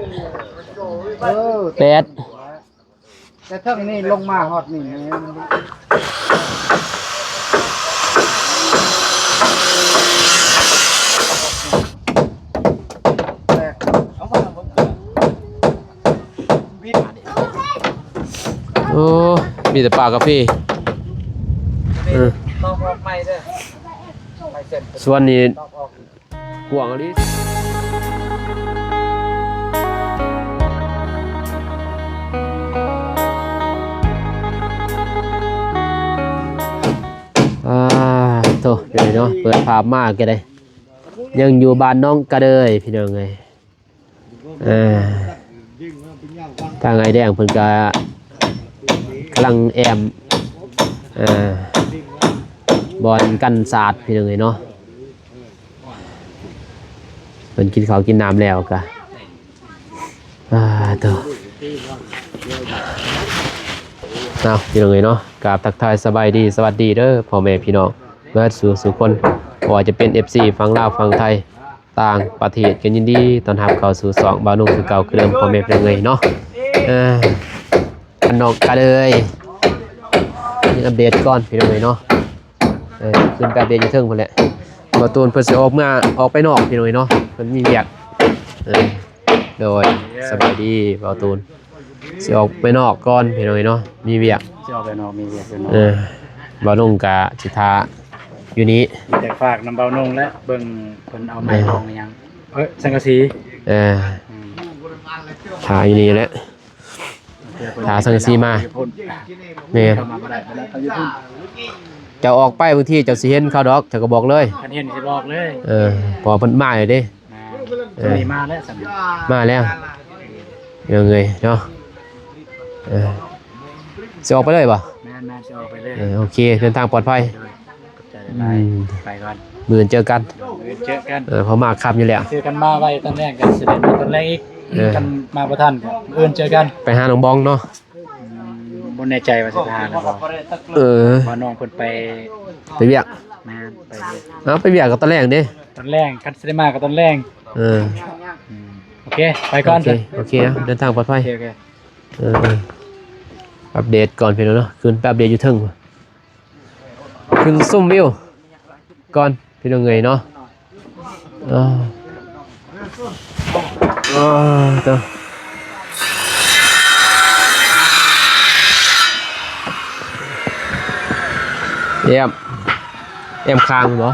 8แต่เท่านี้ลงมาฮอดนี่โอ้มีแต่ปลากาแฟต้องออกใหม่เด้อไม่เสร็จ ส่วนนี้กวางอันนี้โตเดี๋ยวเนาะเปิดภาพมากกันเลยยังอยู่บ้านน้องกระเดยพี่น้องไงทางไอ้แดงเพิ่นก็กำลังแอมบอลกันศาสตร์พี่น้องไงเนาะเพิ่นกินข้าวกินน้ำแล้วก็โตเอาพี่น้องไงเนาะกราบทักทายสบายดีสวัสดีเด้อพ่อแม่พี่น้องเมื่อสู่คนว่าจะเป็น FC ฝั่งลาวฝั่งไทยต่างประเทศกันยินดีต้อนรับเข้าสู่2บ่าวนุ่งคือเก่าคือเดิมพ่อแม่พี่น้องเนาะอันนอกกันเลยนี่อัปเดตก่อนพี่น้องเนาะขึ้นไปอัปเดตอยู่เทิงพุ่นแหละบ่ตูนเพิ่นสิออกไปนอกพี่น้องเนาะเพิ่นมีเวียกโดยสบายดีบ่าวตูนสิออกไปนอกก่อนพี่น้องเนาะมีเวียกสิออกไปนอกมีเวียกอยู่เนาะบ่าวนุ่งกะสิทาอยู่นี้แต่ฝากน้ำเบานุ่งและเบิ่งเพิ่นเอาไม้รองยังสังกะสีทาอยู่นี่แหละทาสังกะสีมาแม่จะออกไปบางทีเจ้าสิเห็นเขาดอกเจ้าก็บอกเลยคันเห็นสิบอกเลยพอเพิ่นมาเลยเด้นี่มาแล้วมาแล้วยังไงเนาะสิออกไปเลยป่ะแม่สิออกไปเลยโอเคเดินทางปลอดภัยไปก่อนมื้อเจอกันเพอมาครับอยู่แล้วเจอกันมาไว้ตอนแรกกันเสด็จมาตอนแรกอีกกันมาบ่ทันกันเจอกันไปหาน้องบองเนาะบ่แน่ใจว่าสิหาแล้วบ่ว่าน้องเพิ่นไปเวียกแม่ไปไปเวียกกับตอนแรกเด้ตอนแรกกันสิได้มากับตอนแรกโอเคไปก่อนโอเคเดินทางปลอดภัยโอเคอัปเดตก่อนพี่น้องเนาะขึ้นไปอัปเดตอยู่เทิงขึ้นซุ่มวิวก่อนพี่น้องเงยเนาะตัวเอ็มคางเหรอ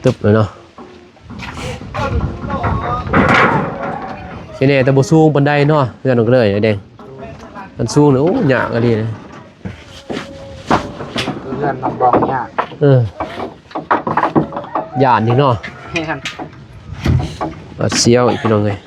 ตึบเลยเนาะที่นี่แต่บุสูงบันไดเนาะเพื่อนน้องเลยไอ้เด้งมันสูงเลยโอ้หยากอะไรเลยเพื่อนน้องบองหยากหยาดนี่เนาะเสียวอีกพี่น้องเลย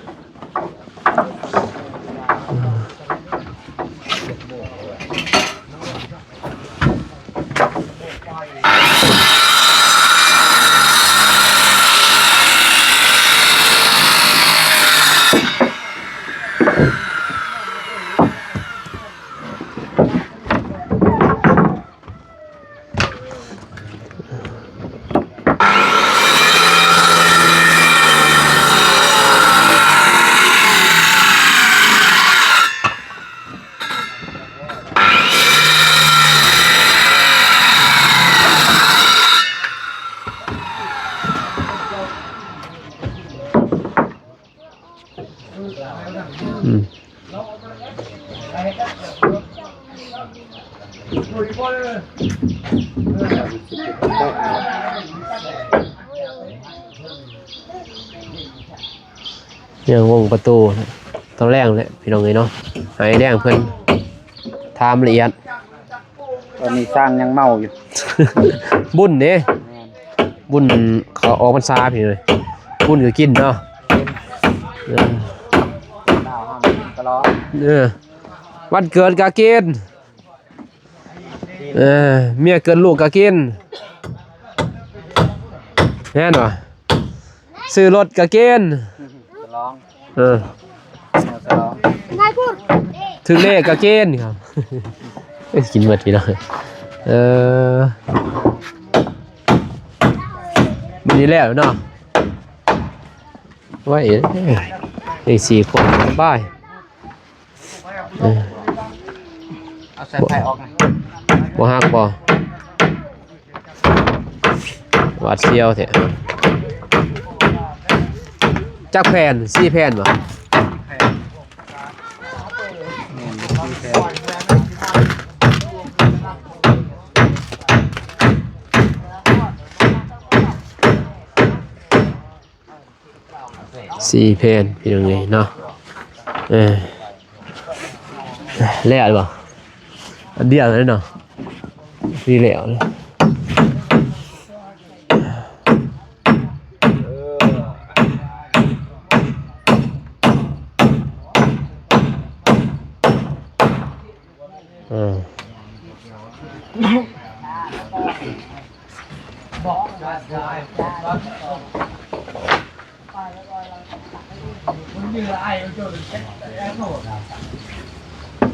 ยังวงประตูตอนแรกเลยพี่น้องเลยเนาะไอ้แดงเพิ่นทำละเอียดตอนนี้สร้างยังเมาอยู่บุญเด้บุญเขาออกพรรษาพี่เลยบุญก็กินเนาะวันเกิดก็กินเมียเกิดลูกก็กินแน่นวะซื้อรถก็กินถึงเลขก็กินครับกินหมดทีเนาะ มันนี่แล้วเนาะไว้อีก4คนบายเอาใส่ไฟออกนะ บ่ฮักบ่หวาดเสียวแท้จักแผ่น4แผ่นบ่4แผ่นพี่น้องเอ้ยเนาะแล้วหรือเปล่าอันเดียวเลยเนาะนี่แล้วเลย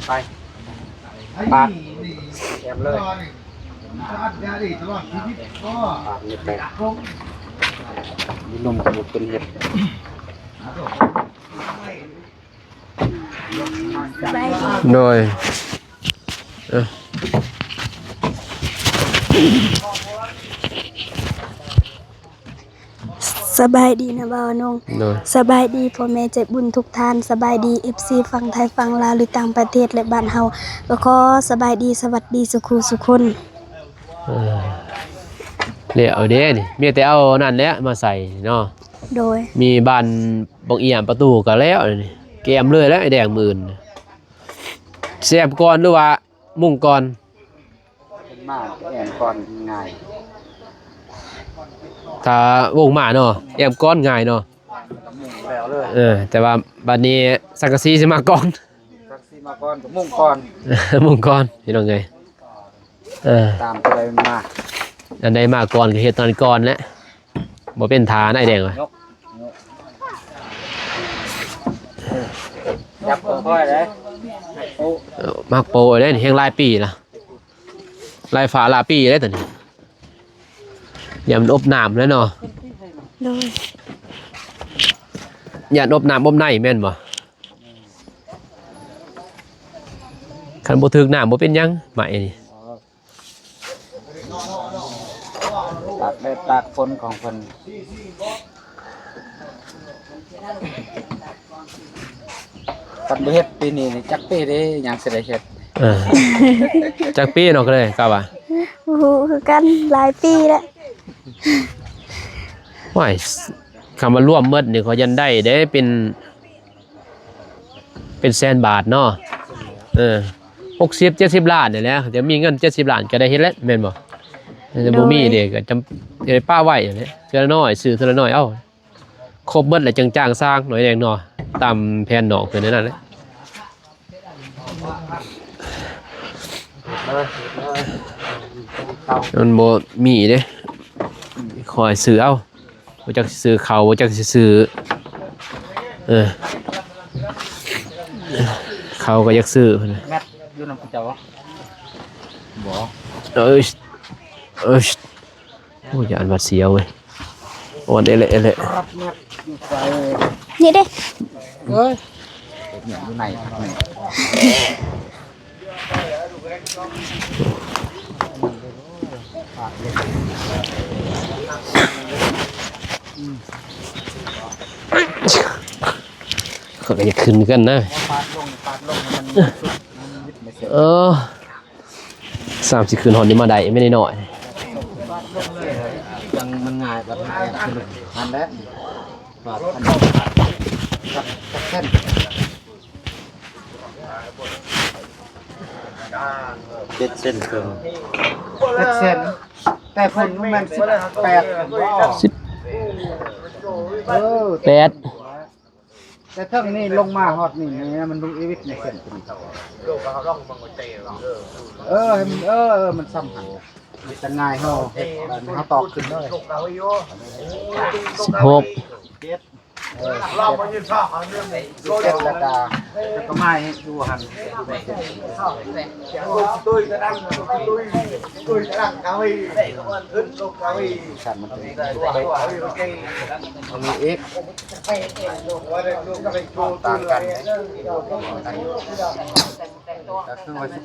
ไปปาดแอบเลยมีนมกับบุกเป็นเห็ด โดยสบายดีนะบ่าวนง โดย สบายดีพ่อแม่ใจบุญทุกท่านสบายดี FC ฝั่งไทยฝั่งลาวหรือต่างประเทศและบ้านเฮาก็ขอสบายดีสวัสดีสุขุสุคน แล้วเด้นี่มีแต่เอานั่นแหละมาใส่เนาะ โดย มีบานบังเอี่ยมประตูก็แล้วนี่แกมเลยแล้วไอ้แดงหมื่นแซ่บก่อนหรือว่ามุ่งก่อน มากแอนก่อนง่าย ถ้าวงมาเนาะแอมก้อนง่ายเนาะ แล้วเลย แต่ว่าบัดนี้สังกะสีสิมาก่อน ซักซีมาก่อนกับมุ่งก่อน มุ่งก่อนพี่น้องไงตามตัวใดมันมา อันใดมาก่อนก็เฮ็ดตอนก่อนแหละบ่เป็นฐานไอ้แดงว่ะ จับค่อยๆเลยโอ้ มักโปรได้นี่แฮงหลายปีล่ะหลายฝาหลายปีได้ตอนนี้อย่ามันอบน้ำแล้วเนาะ โดย อย่าอบน้ำอบในแม่นบ่คันบ่ถึกน้ำบ่เป็นหยังไหมนี่ ตากแดดตากฝนของเพิ่นกันบ่เฮ็ดปีนี้นี่จักปีเด้ยังสิได้เฮ็ด จักปีเนาะก็เลยกะว่า โอ้โหคือกันหลายปีแล้ว ว้ายคำว่าร่วมหมดนี่เขายันได้เป็นแสนบาทเนาะ60 70 ล้านนี่แหละจะมีเงิน70 ล้านก็ได้เฮ็ดแล้วแม่นบ่แต่บ่มีเด้ก็จำได้ป้าไว้อย่างนี้เทื่อละน้อยซื้อเทื่อละน้อยเอ้าครบหมดแล้วจังจ้างสร้างหน่อยแดงเนาะตามแผนนอกเพิ่นนั่นแหละมันบ่มีเด้คอยซื้อเอาบ่จักสิซื้อข้าวบ่จักสิซื้อเขาก็อยากซื้อพุ่นน่ะ แมทอยู่นำเจ้าบ่ โอ้ยอันวัดเสียวเว้ยอ่อนเอเละ รับแมทอยู่ไฟ นี่เด้ เอ้ยเนี่ยอยู่ไหนนี่ เขาก็จะขึ้นกันนะ ปาดลงมันสุดมันยึดไม่เสร็จ 30คืนหอนนี้มาได้ไม่ได้น้อย ยังมันง่ายแบบง่ายคืออันแล้วปาดอันจับเส้น7 เส้นครึ่ง7 เส้นแต่คนมัน18 8 แต่ถ้านี่ลงมาฮอดนี่มันลงอีวิทในเส้นมันซ้ำหันจะง่ายเฮาเฮาตอกขึ้นเลย 16 รอบมันยืนข้าวเอาเรื่องเจ็ดแล้วก็ไม่ดูหันตุ้ยกระดังตุ้ยกระดังกาวีขึ้นลงกาวีสั่นมันมีเอ็กต่างกันก็คือว่า18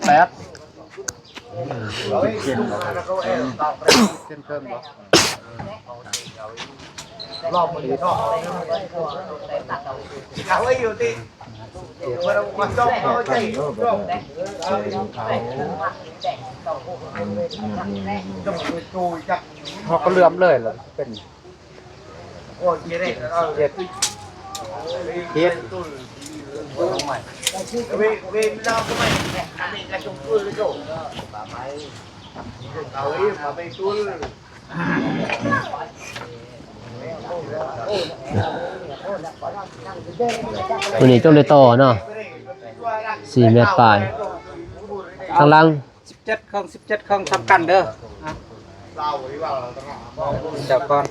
เส้นเพิ่มรอบมันดีทอดเขาไว้อยู่ที่มันต้องเขาใจเขาก็เลื่อมเลยเหรอเป็นโอ้ยเด็ดเด็ดเฮ็ดเวเราก็ไม่อันนี้กระจุกตุ้ยเลยโจ้เอาอีมาไปตุ้ย วันนี้ต้องได้ต่อเนาะ4 เมตรปลายข้างล่าง 17 เครื่องทำกันเด้อเดี๋ยวก่อน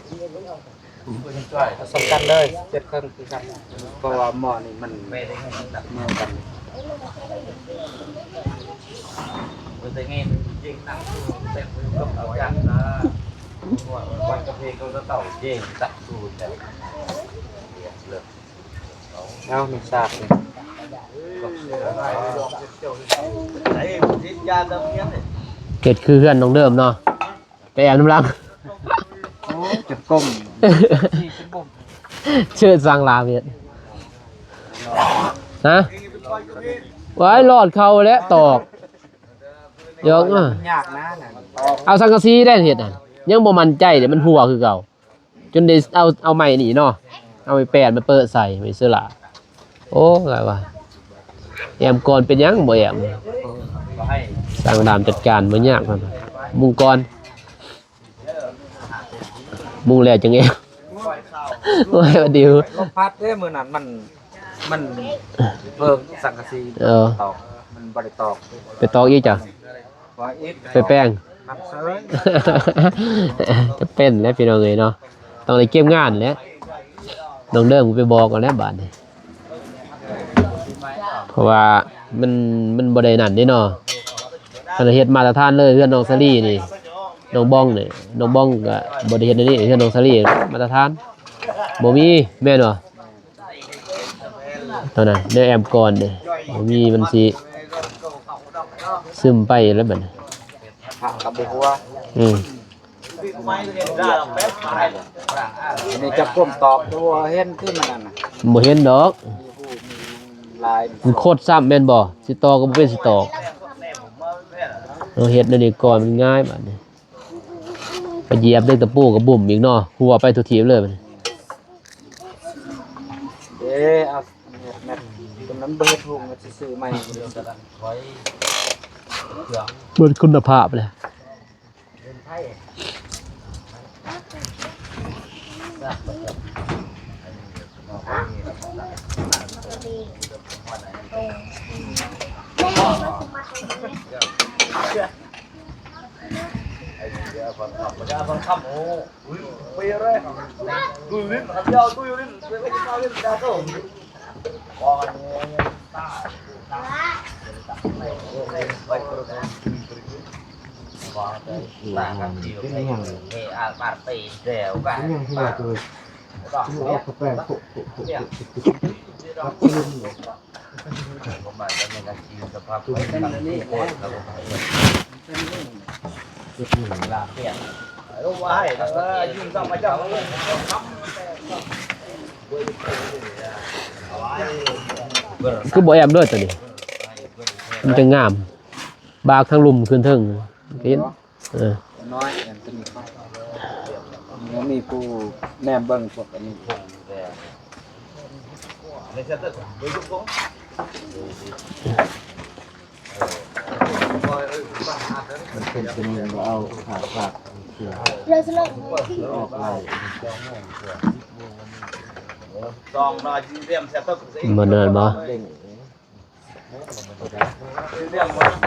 สำคัญเลย7 เครื่องคือกันเพราะว่าหม้อนี่มันไม่ได้เหมือนกันวันกาแฟเขาจะเต่าเย่งตัดสูตรแต่เอาหนึ่งสากเลยเกตคือเพื่อนน้องเดิมเนาะไปแอบน้ำลัง จุดก้ม เชิดสร้างลาเวียดฮะไว้หลอดเขาแล้วตอกยกอ่ะ ยากนะ เอาสังกะสีได้เห็ดอ่ะยังบ่มั่นใจเดี๋ยวมันหัวคือเก่าจนได้เอาใหม่นี่เนาะเอาไปแปดมาเปิดใส่ไปเสื้อละโอ้ไงวะแอมก่อนเป็นยังบ่แอมสร้างดามจัดการบ่ยากมันมุงก่อนมุงแล้วจังไงโอ้ยว่าดิว ลมพัดเด้มือนั้นมันเพิ่มสังกะสีตอกมันบริตอก ไปตอกอีกจ้ะไปแป้ง มันเซย จะเป็นแล้วพี่น้องเลยเนาะต้องได้เก็บงานแล้วน้องเดิมไปบอกก่อนแล้วบาดนี้เพราะว่ามันบ่ได้นั่นเด้เนาะคันเฮ็ดมาตรฐานเลยเฮือนน้องซาลี่นี่น้องบ้องนี่น้องบ้องก็บ่ได้เฮ็ดอันนี้เฮือนน้องซาลี่มาตรฐานบ่มีแม่นบ่เท่านั้นได้แอมก่อนนี่บ่มีมันสิซึมไปแล้วบัดนี้ ผักกับบัวนี่จะก้มตอกตัวเห็นที่มันนั่นน่ะ บ่เห็นดอก ลาย มันโคตรซ้ำแม่นบ่สิตอกก็บ่เป็นสิตอกเราเฮ็ดนั่นนี่ก่อนมันง่ายบัดนี้ไปเหยียบเด้ตะปูกับบุ่มอีกเนาะหัวไปทุกทีเลยบัดนี้ เอาแมทตรงนั้นเบิดหุงมันซื้อใหม่ เบิดคุณภาพเลยคือบ่แอมด้วยตัวนี้มันจะงามบากทั้งลุมขึ้นเทิงเห็นน้อยมีผู้แนมเบิ้งพวกอันนี้เป็นเงินเราเอาขาฝากออกลายมันเดินบ่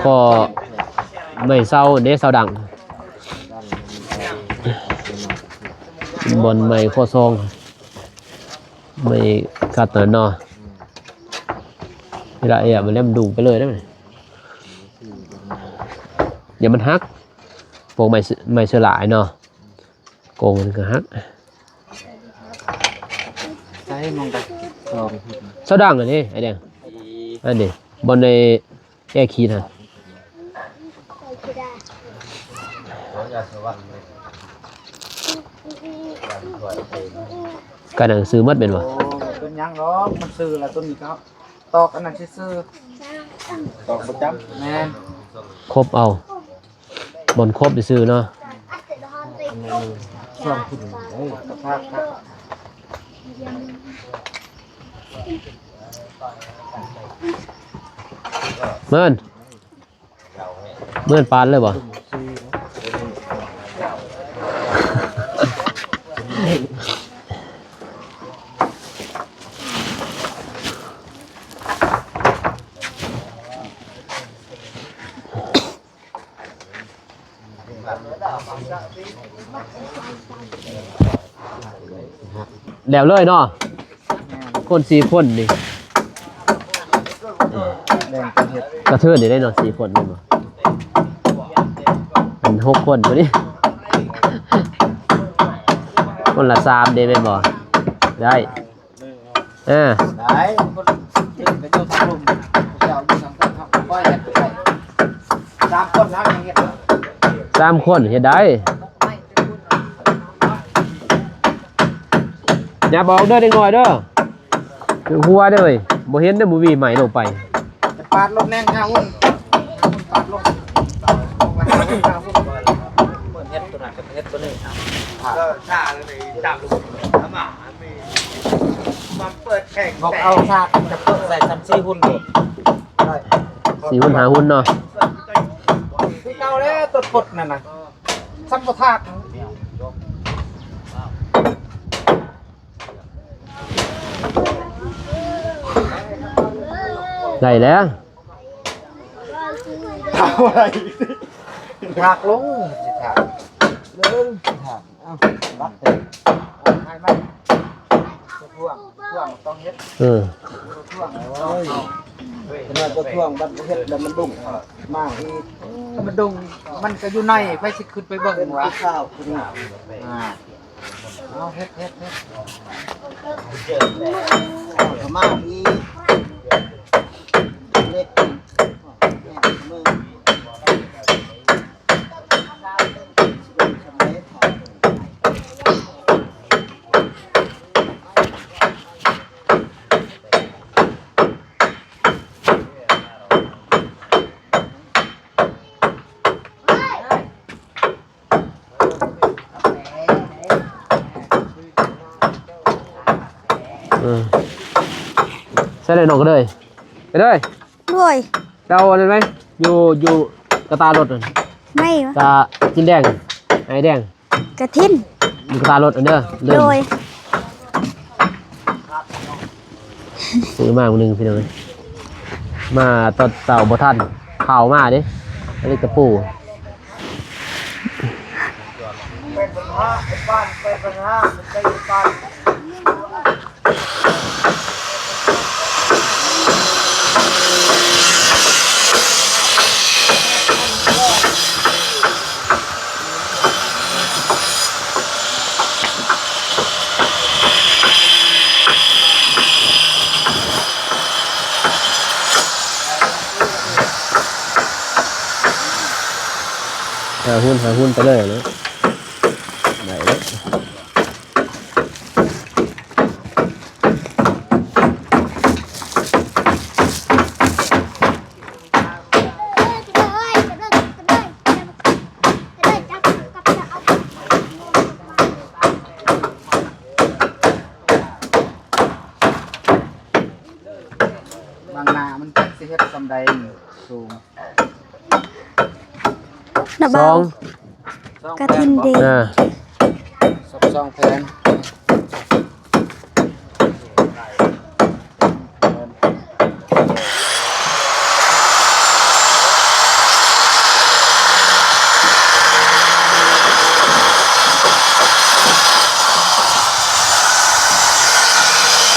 ก็ไม่เศร้าเด้เศร้าดังบนไม่ข้อซอง ไม่ขาดเตินเนาะเวลามันเล่มดุงไปเลยได้ไหมอย่ามันฮักโปงไม่เสือหลายเนาะโกงมันก็ฮัก ใช้มองไปลอง เสาดังอันนี้ไอ้แดงอันนี้บนในแก้คีนฮะการหนังซื้อมัดเป็นวะ เป็นยังหรอกมันซื้อแล้วต้นนี้ก็ตอกอันนั้นซื้อตอกประจำแม่น ครบเอาบนครบไปซื้อเนาะ ช่วงคุณสภาพครับ เมื่อนปานเลยบ่แล้วเลยเนาะคน4 คนนี่ แดงเป็นเห็ด กระเทือนได้เนาะ4 คนนี่บ่เป็น6 คนตัวนี้ คนละ3ได้แม่นบ่ได้ได้คนเล่นกับเจ้าทางลมเจ้าอยู่ทางคนครับก้อยเห็ดไป3 คนนะยังเห็ด 3 คนเฮ็ดได้อย่าบอกเด้อเด็กน้อยเด้อคือหัวเด้อเว้ยบ่เห็นเด้อบ่มีใหม่ลงไป จะปาดลมแรงข้าวหุ้นปาดลมข้าวหุ้นเปิดเห็ดตัวนั้นกับเห็ดตัวนี้ก็ชาเลยจับลูกน้ำหมามีมันเปิดแข่งบอกเอาชาจะเปิดใส่ซัมซี่หุ้นดูได้ 4 หุ้น5 หุ้นเนาะ คือเก่าแล้วตัวปดนั่นน่ะซัมปทาด ได้แล้ว เอาอะไรหักลงสิถามเริ่มสิถามเอารับเถอะเอาให้มันท่วงต้องเฮ็ด ท่วงเป็นว่าตัวท่วงบัดเฮ็ดแล้วมันดุ้งมากอีมันดุ้งมันก็อยู่ในไปสิขึ้นไปเบิ่งว่าข้าวคุณเอาเฮ็ดเอามาอีเล็กมือใช่เลยน้องก็เลยไปเลย ด้วย เจ้าอะไรไหมอยู่กระตารถนั่น ไม่วะ กระจินแดงไอ้แดง กระทิน อยู่กระตารถอันเด้อเริ่ โด ม ย ซื้อมาคนนึงพี่น้องเอ้ยมาตอนเต่าบ่ทันข่าวมาดิอันนี้กระปู เป็นปัญหาบ้านเป็นปัญหามันไปบ้าน หาหุ้นไปเลยนะไหนแล้ว บางนามันจักสิเฮ็ดซำใดสูง นะ ส บ่า อ ว ง กระทินเด สองแผน เ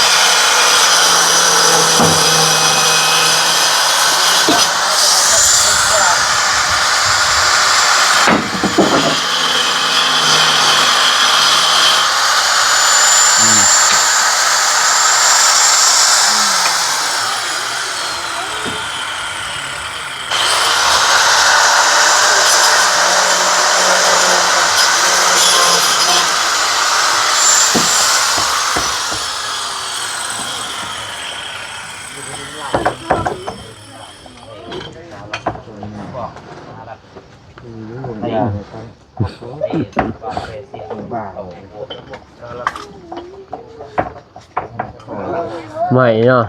ใหม่เนาะ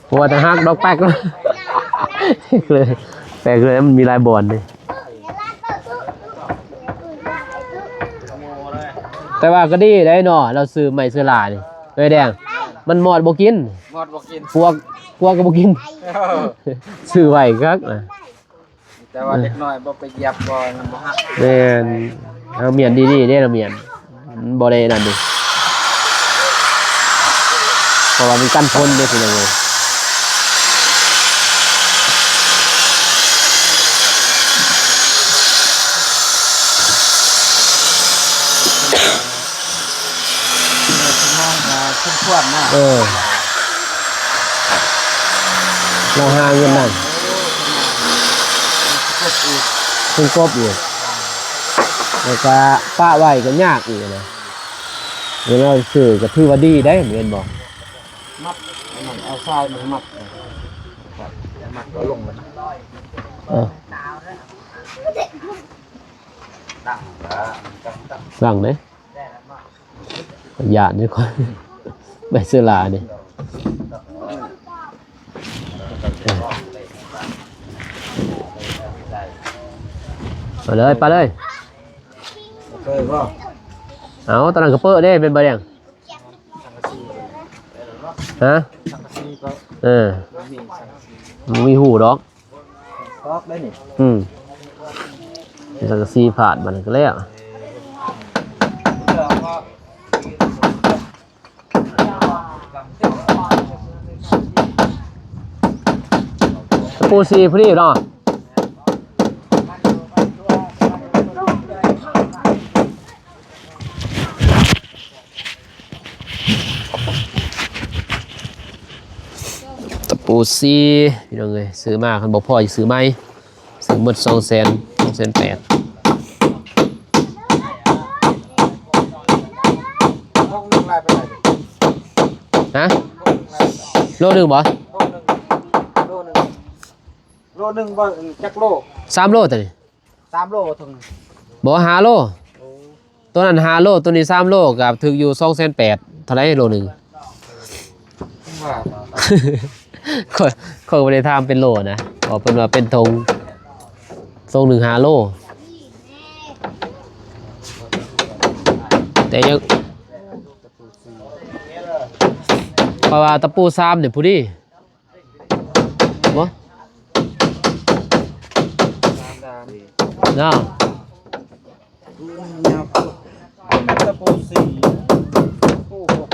หัวแต่ฮักดอกแป๊กเลยแปลกเลยมันมีลายบอลเลยแต่ว่าก็ดีได้เนาะเราซื้อใหม่ซื้อหลานี่เอ้ยแดงมันหมอดบ่กิน หมดบ่กิน พวกก็บ่กินซื้อไว้ครับน่ะ แต่ว่าเล็กน้อยบ่ไปเหยียบบ่บ่ฮัก แม่นเอาเมียนดีๆเด้เราเมียนมันบ่ได้นั่นดิเพราะว่ามันกันทนเด้พี่น้องเอ้ยน้องขึ้นขวดนะ เราหาเงินนั่นเพิ่งกบอยู่แล้วก็ป้าไว้ก็ยากอีกนะเวลาซื้อก็ถือว่าดีได้เหมือนบ่ มัดมันเอาทรายมันมัดมัดก็ลงเลย สั่งเด้หยาดนี่ค่อยใบเสื้อลานี่ไปเลยไปเลย เคยบ่ เอาตอนนั้นก็เปิดได้เป็นบ่ยังฮะ สังกะสีก็ มีสังกะสี มีหูดอก ตอกได้นี่ สังกะสีผ่านมันก็แล้วตะปูซีพอดีเนาะตะปูซีพี่น้องเอ้ยซื้อมาคันบ่พอสิซื้อใหม่ซื้อหมด200,000 280,000 ห้องนึงลายไปไหนดิ ฮะโลหนึงบ่ โลนึงบ่จักโล 3โลตัวนี้ 3โลถึง บ่5โลตัวนั้น5โลตัวนี้3โลกับถึกอยู่280,000เท่าไหร่โลหนึง ว่า เขาไม่ได้ทำเป็นโลนะบอกเป็นว่าเป็นธงทรง1 5 โลแต่ยังเพราะว่าตะปูซ้ำเนี่ยพูดดิวะเนาะ ยาวตะปูสีปูหก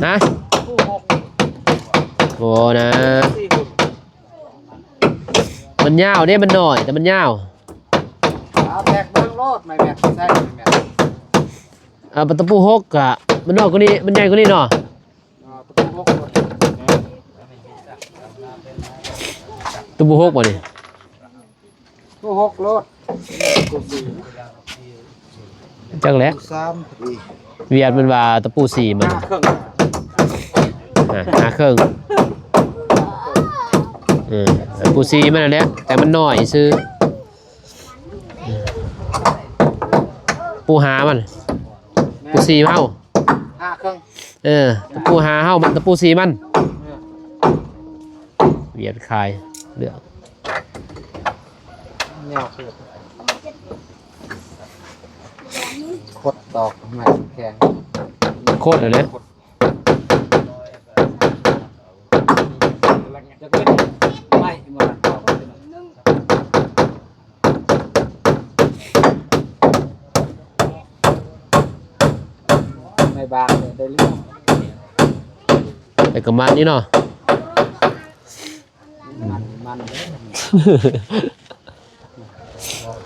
นะ ปูหก โอ้นะ สี่หุ่น มันยาวเนี่ยมันหน่อยแต่มันยาว เอาแตกเบิ่งโลดไม่แม่นใช่ไม่แม่น ตะปูหกอะมันน้อยกว่านี้มันใหญ่กว่านี้เนาะ ตะปูหกโลด ตะปูหกบ่นี่ ปูหกโลดปูสี่ จังแหล้ว ปูสามอี เวียดมันว่าตะปู4มัน 5 เครื่อง หาเครื่องปูซีมันอันเนี้ยแต่มันน้อยซื้อปูหามันปูซีเฮา 5 เครื่อง ตะปูหาเฮามันตะปูซีมันเวียดคายเลือก แนวคือขดตอกไม้แข็ง โคตรเลย จะเป็นไม้มาตอกไม่บางเลยได้เรื่อง แต่กระมานี้เนาะ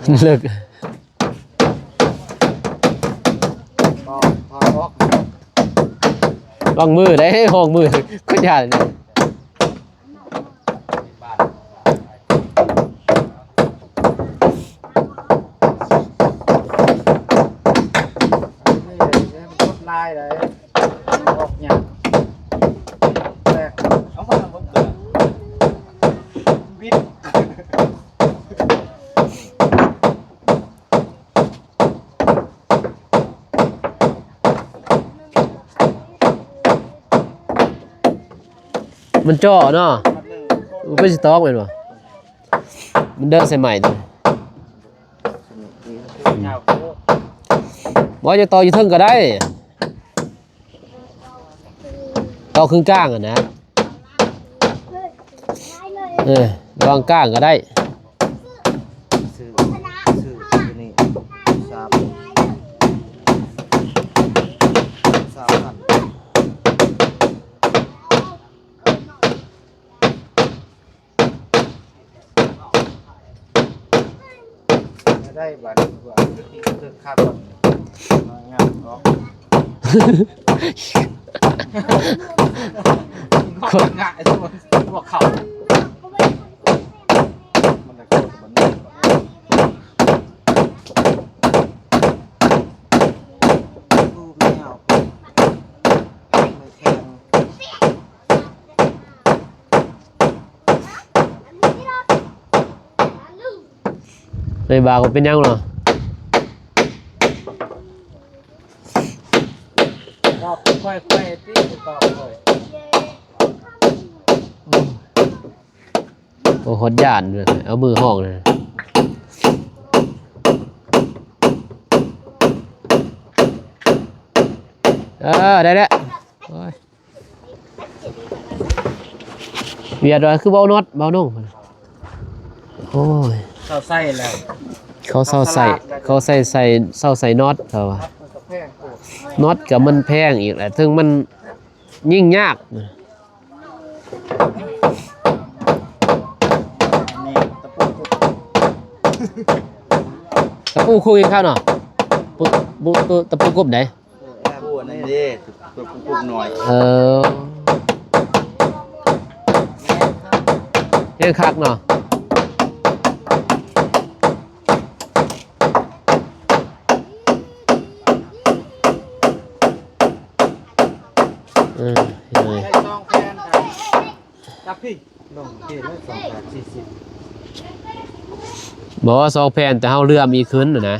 มันเลิก พอออก วางมือได้ห้องมือก็ยากเลยลายเลยออกเนี่ยแรกเอามาผมเกิดวิทย์ มันเจาะเนาะมันเป็นสต๊อกแม่นบ่มันเด้อใส่ใหม่ดิบ่จะต่ออยู่เทิงก็ได้ต่อครึ่งกลางอ่ะนะวางกลางก็ได้ซื้อนี่3พันได้บัตรกว่าที่เกิดค่าก่อนงานออกคนง่ายพวกเขาในบาก็เป็นยังเหรอค่อยๆที่ต่อเลย โอ้โหดย่านเลยเอามือห้องเลยได้แล้วเวียดเลยคือเบาน็อตเบานุ่งโอ้ยเขาใส่แล้วเขาเศร้าใส่เศร้าใส่น็อตเขาว่าน็อตกับมันแพงอีกแหละถึงมันยิ่งยากตะปูคุยข้าวเนาะตะปูกบไหนปูนี่ดิตัวกบหน่อยเนี่ยคักเนาะใช้ซองแพนจับพี่ลงที่ได้240บอกว่าซองแพนแต่เฮาเรือมีขึ้นนะ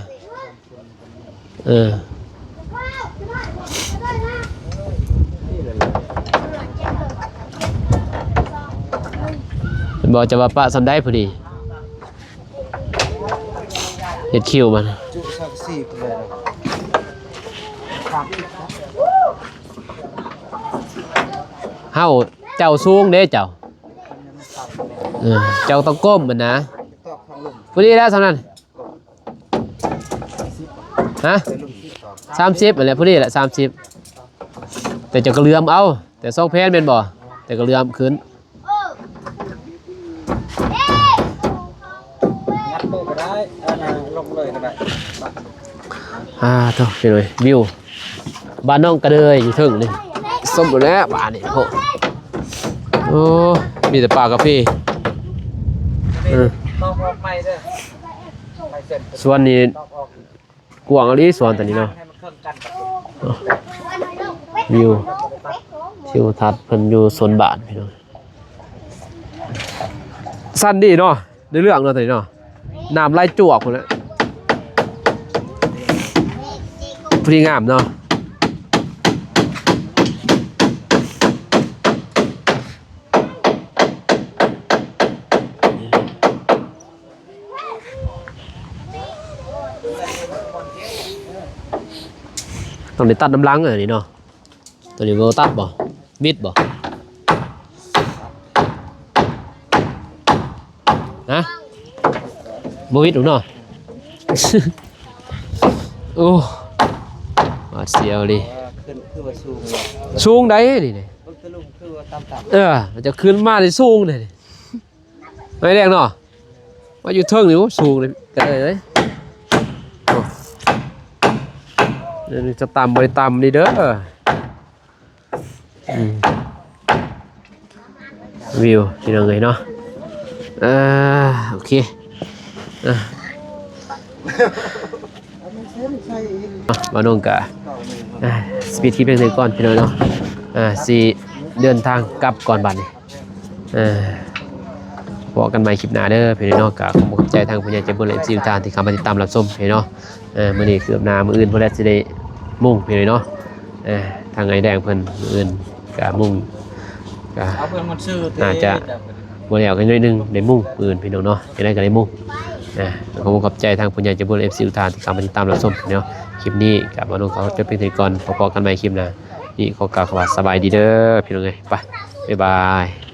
บอกจะว่าปะสำได้พอดีเห็ดคิวมันจุสัก4เลยเฮาเจ้าสูงเด้เจ้าเจ้าต้องก้มมันนะพอดีแล้วสำนั้นฮะ30อะไรพอดีแหละ30แต่เจ้าก็เลื่อมเอาแต่ซอกแพนเป็นบ่แต่ก็เลื่อมขึ้นงัดโต๊ะก็ได้ลงเลยก็ได้ต่อไปเลยวิวบ้านน้องกระเดยอยู่ถึงนี่ส้มหมดแล้วบ้านนี่โอ้มีแต่ปลากาแฟต้องออกใหม่เด้อส่วนนี้กวางอะไรส่วนตัวนี้เนาะวิวทิวทัศน์เพิ่นอยู่โซนบ้านพี่น้องสั้นดีเนาะในเรื่องเนาะตัวนี้เนาะน้ำไหลจวกคนละพอดีงามเนาะต้องได้ตัดน้ำล้างอะไรนี่เนาะตัวนี้โบตัดบ่มิดบ่นะโบมิดหรือเนาะ โอ้มาเสียวดิคือว่าสูงได้นี่เลยคือว่าต่ำจะขึ้นมาได้สูงเลยไม่แรงเนาะว่าอยู่เทิงนี่สูงเลยกันเลยจะต่ำบริต่ำนี่เด้อวิวที่เราเลยเนาะโอเคมาลงกะสปีดที่เป็นหนึ่งก่อนพี่น้อยเนาะ4 เดินทางกลับก่อนบัดนี้บอกกันใหม่คลิปหน้าเด้อพี่น้องกะขอบใจทางผู้ใหญ่ใจบุญและ FC ทุกท่านที่เข้ามาติดตามรับชมพี่น้องมื้อนี้คือหน้ามื้ออื่นเพิ่นสิได้มุ่งพี่น้อยเนาะทางไอ้แดงเพิ่นมื้ออื่นกะมุ่ง ก็ เอาเพื่อนมันชื่อ น่าจะบ่แล้วกันหน่อยหนึงได้มุ่งอื่นพี่น้องเนาะจะได้ก็ได้มุ่งนะขอบใจทางผู้ใหญ่ใจบุญ FC ทุกท่านที่เข้ามาติดตามรับชมเนาะคลิปนี้กับมานุเขาจบเพียงเท่านี้ก่อนพบกันใหม่คลิปหน้านี่ขอกล่าวคำว่าสบายดีเด้อพี่น้องเอ้ยไปบ๊ายบาย